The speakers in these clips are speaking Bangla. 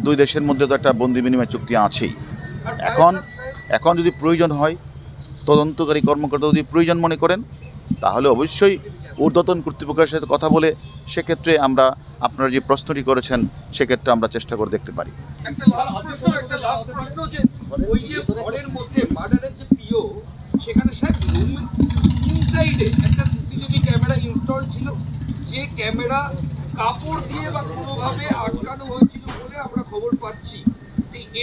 দুই দেশের মধ্যে তো একটা বন্দি বিনিময় চুক্তি আছেই। এখন এখন যদি প্রয়োজন হয়, তদন্তকারী কর্মকর্তা যদি প্রয়োজন মনে করেন, তাহলে অবশ্যই ঊর্ধ্বতন কর্তৃপক্ষের সাথে কথা বলে সেক্ষেত্রে আমরা আপনারা যে প্রশ্নটি করেছেন সেক্ষেত্রে আমরা চেষ্টা করে দেখতে পারি। একটা লাস্ট প্রশ্ন যে ওই যে ঘরের মধ্যে মার্ডারের যে পিও, সেখানে সাহেব ইনসাইডে একটা সিসিটিভি ক্যামেরা ইনস্টল ছিল, যে ক্যামেরা কাপড় দিয়ে বা কোনোভাবে আটকানো হয়েছিল বলে আমরা খবর পাচ্ছি।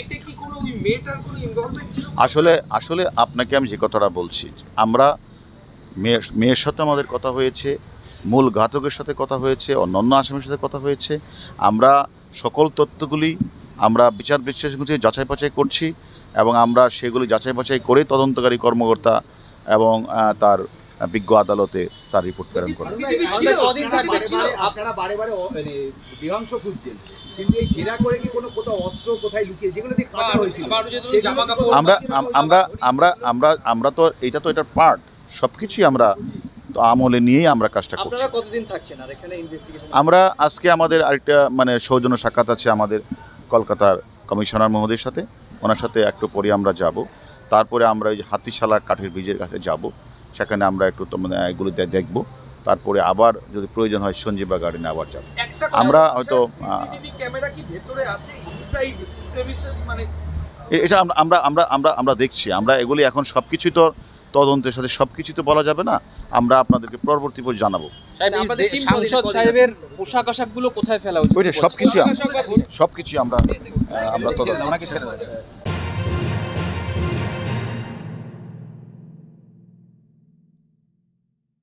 এতে কি কোনো ওই মেয়েটার কোনো ইনভলভমেন্ট ছিল? আসলে আপনাকে আমি যে কথাটা বলছি, আমরা মেয়ের সাথে আমাদের কথা হয়েছে, মূল ঘাতকের সাথে কথা হয়েছে, অন্যান্য আসামির সাথে কথা হয়েছে। আমরা সকল তথ্যগুলি আমরা বিচার বিশ্লেষণ যাচাই বাছাই করছি এবং আমরা সেগুলি যাচাই বাছাই করে তদন্তকারী কর্মকর্তা এবং তার বিজ্ঞ আদালতে তার রিপোর্ট প্রেরণ করবেন। আপনারা বারে বারে দেহাংশ খুঁজছেন, কিন্তু এই জেরা করে কি কোনো কোথাও অস্ত্র কোথায় লুকিয়ে যেগুলো দিয়ে কাটা হয়েছিল আমরা তো এটা তো এটার পার্ট, সব কিছুই আমরা তো আমলে নিয়েই আমরা কাজটা করছি। আপনারা কতদিন থাকছেন আর এখানে ইনভেস্টিগেশন? আমরা আজকে আমাদের আরেকটা সৌজন্য সাক্ষাৎ আছে আমাদের কলকাতার কমিশনার মহোদয়ের সাথে, ওনার সাথে একটু পরে আমরা যাব। তারপরে আমরা ওই হাতিশালা কাঠের ব্রিজের কাছে যাব, সেখানে আমরা একটু এগুলো দেখব। তারপরে আবার যদি প্রয়োজন হয় সঞ্জীবা গার্ডেনে আবার যাব। আমরা হয়তো ক্যামেরা কি ভেতরে আছে ইনসাইড প্রেমিসেস, মানে এটা আমরা আমরা আমরা আমরা দেখছি। আমরা এগুলি এখন সব কিছুই তো তদন্তের সাথে সব কিছু তো বলা যাবে না, আমরা আপনাদেরকে পরবর্তী পর জানাবো। সাংসদ সাহেবের পোশাক আশাকগুলো কোথায় ফেলা উচিত? সব কিছু আমরা